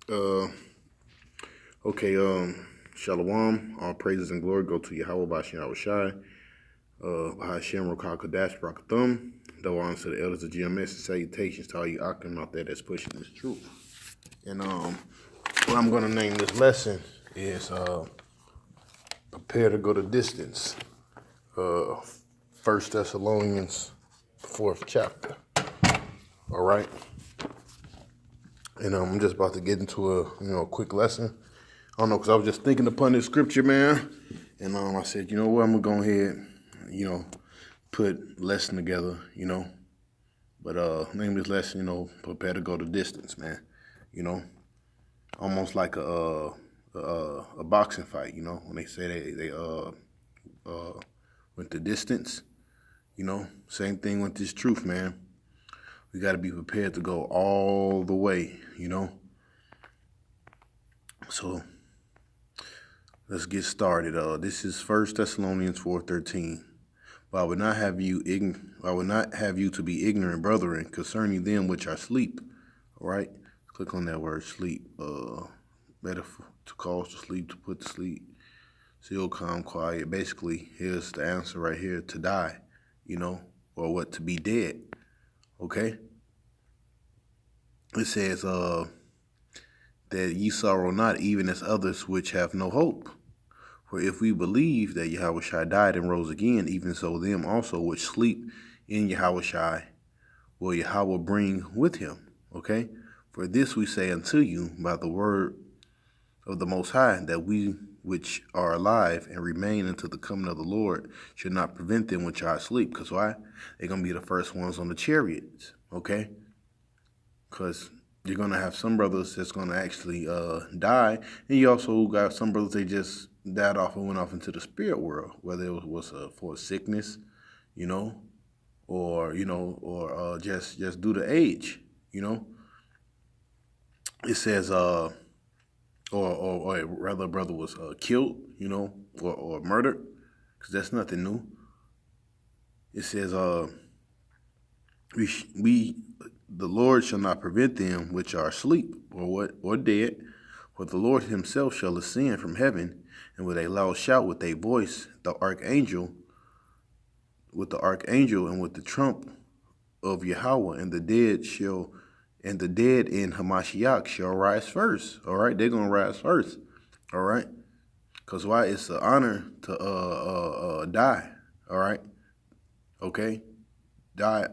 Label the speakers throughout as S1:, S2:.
S1: Uh, okay, Shalom, all praises and glory go to Yahweh Bashin Shai, Bahashem Rokah Kadash Brakathum, though honor to the elders of GMS and salutations to all you Akim out there that's pushing this truth. And what I'm gonna name this lesson is prepare to go the distance. 1 Thessalonians 4th chapter. All right. And I'm just about to get into a quick lesson. I don't know, because I was just thinking upon this scripture, man. And I said, you know what, I'm going to go ahead, put lesson together, But name this lesson, prepare to go the distance, man. Almost like a boxing fight, when they say they went the distance, Same thing with this truth, man. We got to be prepared to go all the way, So let's get started. This is 1 Thessalonians 4:13. But I would not have you to be ignorant, brethren, concerning them which are asleep. All right, click on that word sleep. Better to cause to sleep, to put to sleep. Still calm, quiet. Basically, here's the answer right here: to die, or what, to be dead. Okay. It says that ye sorrow not, even as others which have no hope. For if we believe that Yahweh died and rose again, even so them also which sleep in Yahweh will Yahweh bring with him. Okay? For this we say unto you by the word of the Most High, that we which are alive and remain until the coming of the Lord should not prevent them which are asleep. Because why? They're going to be the first ones on the chariots. Okay? Because you're going to have some brothers that's going to actually die. And you also got some brothers, they just died off and went off into the spirit world, whether it was for a sickness, or just due to age, It says, or rather, a brother was killed, or murdered, because that's nothing new. It says, the Lord shall not prevent them which are asleep or dead, for the Lord himself shall ascend from heaven, and with a loud shout, with a voice, the archangel, and with the trump of Yahweh, and the dead in Hamashiach shall rise first. All right, they're gonna rise first. All right, because why? It's an honor to die. All right, okay, die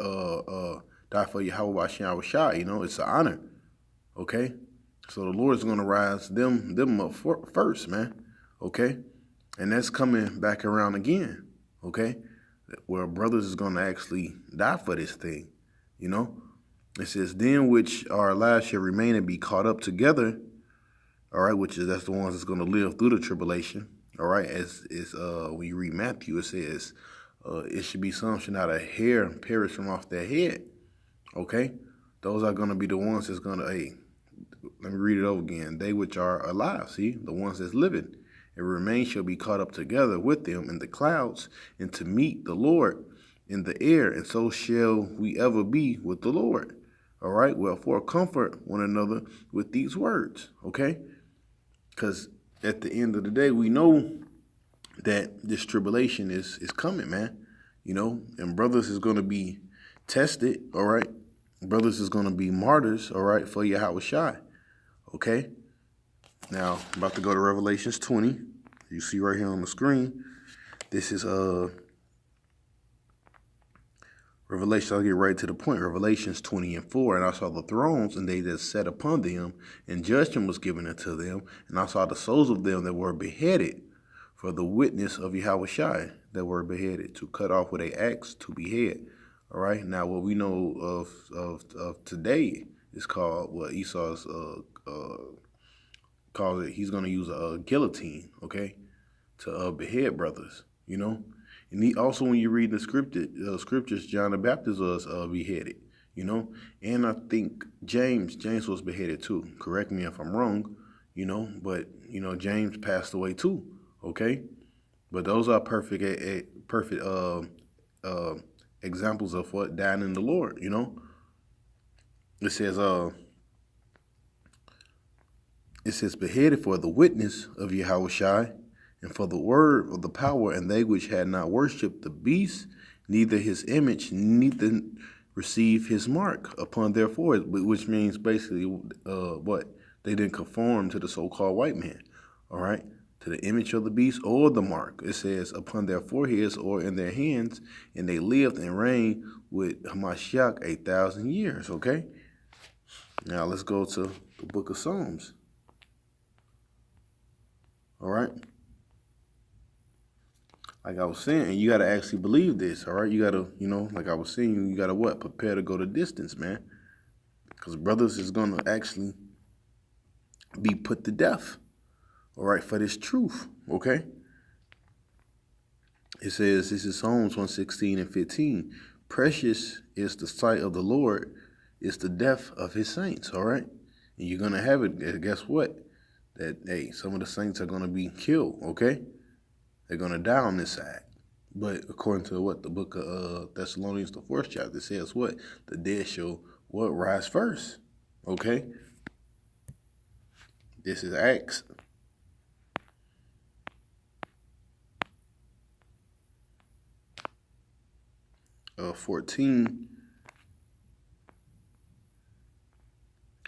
S1: for Yahweh Shai, it's an honor. Okay? So the Lord's gonna rise them up first, man. Okay? And that's coming back around again. Okay? Where brothers is gonna actually die for this thing. It says, them which are alive shall remain and be caught up together. All right, that's the ones that's gonna live through the tribulation. All right, as when you read Matthew, it says, it should be some should not a hair perish from off their head. Okay? Those are going to be the ones that's going to, let me read it over again. They which are alive, see, the ones that's living, and remain shall be caught up together with them in the clouds, and to meet the Lord in the air, and so shall we ever be with the Lord. All right? Wherefore, comfort one another with these words. Okay? Because at the end of the day, we know that this tribulation is coming, man. And brothers is going to be tested, all right? Brothers is going to be martyrs, all right, for Yahweh Shai, okay? Now, I'm about to go to Revelations 20. You see right here on the screen. This is Revelation, I'll get right to the point. Revelations 20:4, and I saw the thrones, and they that sat upon them, and judgment was given unto them, and I saw the souls of them that were beheaded for the witness of Yahweh Shai, that were beheaded, to cut off with an axe to behead. All right. Now, what we know of today is called what Esau's calls it. He's going to use a guillotine, okay, to behead brothers. And he also, when you read the scriptures, John the Baptist was beheaded. And I think James was beheaded too. Correct me if I'm wrong. But James passed away too. Okay, but those are perfect examples of what dying in the Lord. It says it says, beheaded for the witness of Yahushai, and for the word of the power, and they which had not worshipped the beast, neither his image, neither receive his mark upon their forehead, which means basically what? They didn't conform to the so-called white man, all right? To the image of the beast or the mark. It says upon their foreheads or in their hands, and they lived and reigned with Hamashiach 1,000 years, okay? Now let's go to the book of Psalms, all right? Like I was saying, you got to actually believe this, all right? You got to, like I was saying, you got to what? Prepare to go the distance, man. Because brothers is going to actually be put to death, all right, for this truth, okay? It says, this is Psalms 116 and 15. Precious is the sight of the Lord, it's the death of his saints, all right? And you're going to have it, guess what? That, hey, some of the saints are going to be killed, okay? They're going to die on this side. But according to what the book of Thessalonians, the 4th chapter, says what? The dead shall what? Rise first, okay? This is Acts 14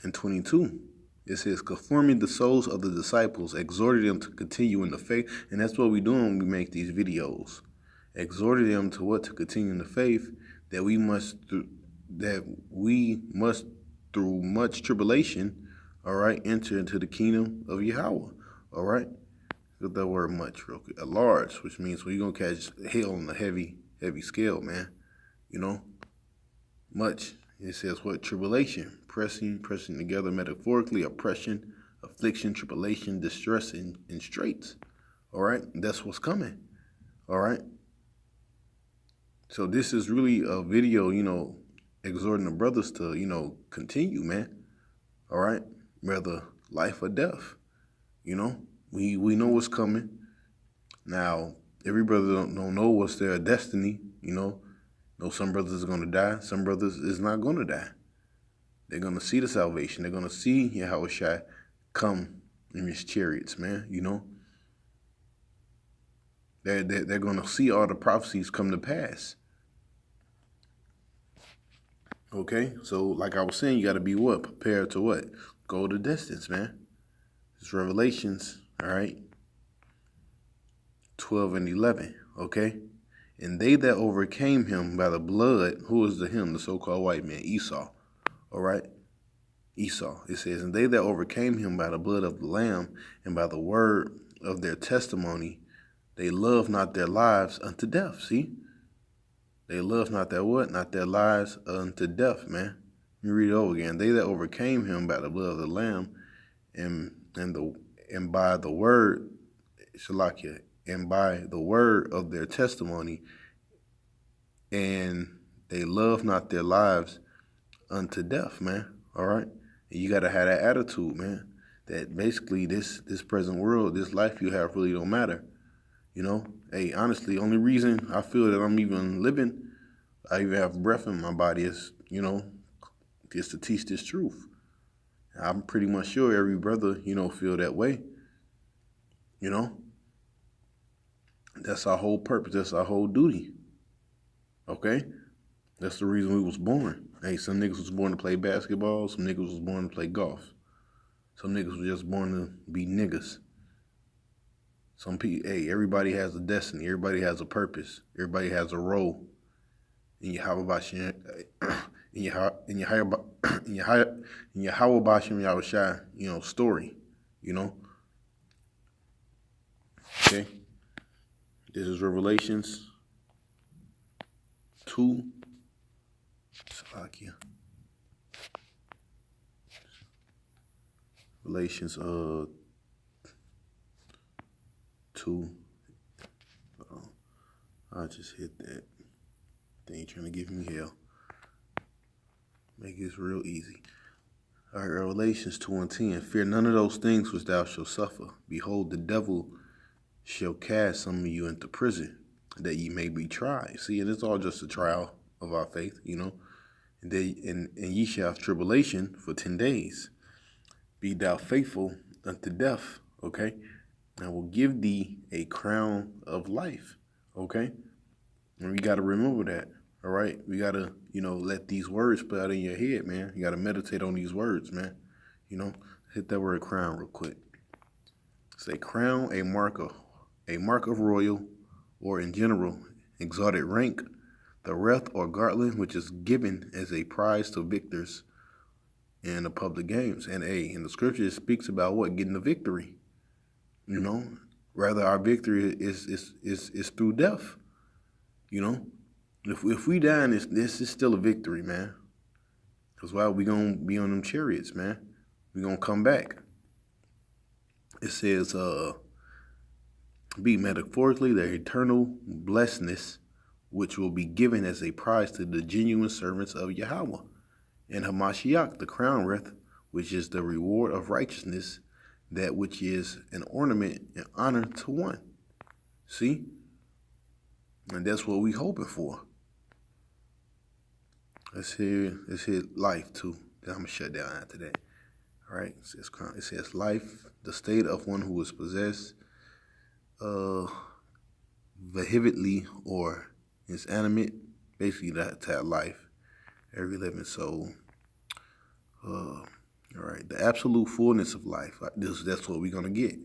S1: and 22. It says, conforming the souls of the disciples, exhorted them to continue in the faith. And that's what we do when we make these videos. Exhorted them to what? To continue in the faith, that we must through much tribulation, all right, enter into the kingdom of Yahweh, all right? Look at that word much real quick. A large, which means we're going to catch hell on a heavy scale, man. Much. It says what? Tribulation, pressing together metaphorically, oppression, affliction, tribulation, distress, and straits. All right? That's what's coming. All right? So this is really a video, exhorting the brothers to, continue, man. All right? Whether life or death. We know what's coming. Now, every brother don't know what's their destiny, some brothers are going to die. Some brothers is not going to die. They're going to see the salvation. They're going to see Yahushua come in his chariots, man, They're going to see all the prophecies come to pass. Okay? So, like I was saying, you got to be what? Prepared to what? Go the distance, man. It's Revelations, all right? 12 and 11, okay? And they that overcame him by the blood, who is the him? The so-called white man, Esau. All right? Esau. It says, and they that overcame him by the blood of the Lamb and by the word of their testimony, they love not their lives unto death. See? They love not their what? Not their lives unto death, man. Let me read it over again. They that overcame him by the blood of the Lamb and by the word, Shalakia, and by the word of their testimony, and they love not their lives unto death, man. All right? And you got to have that attitude, man, that basically this present world, this life you have really don't matter. Hey, honestly, only reason I feel that I'm even living, I even have breath in my body is, just to teach this truth. I'm pretty much sure every brother, feel that way. That's our whole purpose. That's our whole duty. Okay? That's the reason we was born. Hey, some niggas was born to play basketball. Some niggas was born to play golf. Some niggas was just born to be niggas. Some people, hey, everybody has a destiny. Everybody has a purpose. Everybody has a role in your Yahushua, story. Okay. This is Revelations 2. Salakia. Revelations 2. I just hit that. They ain't trying to give me hell. Make this real easy. All right, Revelations 2 and 10. Fear none of those things which thou shalt suffer. Behold, the devil shall cast some of you into prison, that ye may be tried. See, and it's all just a trial of our faith, And ye shall have tribulation for 10 days. Be thou faithful unto death, okay? And will give thee a crown of life, okay? And we got to remember that, all right? We got to, let these words play out in your head, man. You got to meditate on these words, man. Hit that word crown real quick. Say crown, a mark of royal, or in general, exalted rank, the wreath or garland which is given as a prize to victors in the public games. And in the scripture, it speaks about what? Getting the victory. Rather our victory is through death. If we die, this is still a victory, man. Because why we gonna be on them chariots, man? We gonna come back. It says, be metaphorically the eternal blessedness which will be given as a prize to the genuine servants of Yahweh. And Hamashiach, the crown wreath, which is the reward of righteousness, that which is an ornament and honor to one. See? And that's what we hoping for. Let's hit life too. Then I'm gonna shut down after that. All right. It says life, the state of one who is possessed vehemently or is animate, basically to have life, every living soul. All right. The absolute fullness of life. That's what we're gonna get.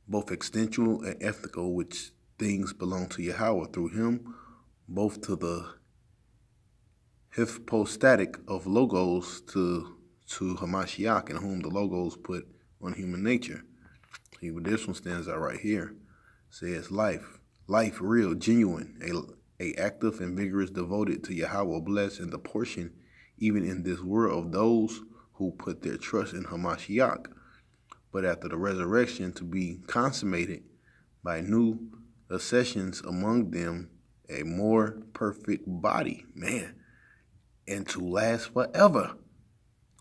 S1: Both existential and ethical, which things belong to Yahweh through him, both to the hypostatic of logos to Hamashiach, in whom the logos put on human nature. See, but this one stands out right here. Says life real, genuine, a active and vigorous, devoted to Yahweh, blessed, and the portion, even in this world, of those who put their trust in Hamashiach, but after the resurrection to be consummated by new accessions among them, a more perfect body, man, and to last forever.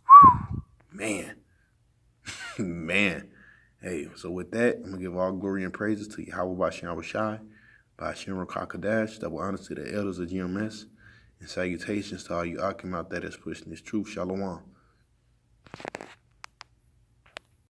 S1: Whew, man. Man. Hey, so with that, I'm going to give all glory and praises to Yahweh Bashem Shai, by Hashem Rakakadash, double honor to the elders of GMS, and salutations to all you Akim out there that's pushing this truth. Shalom.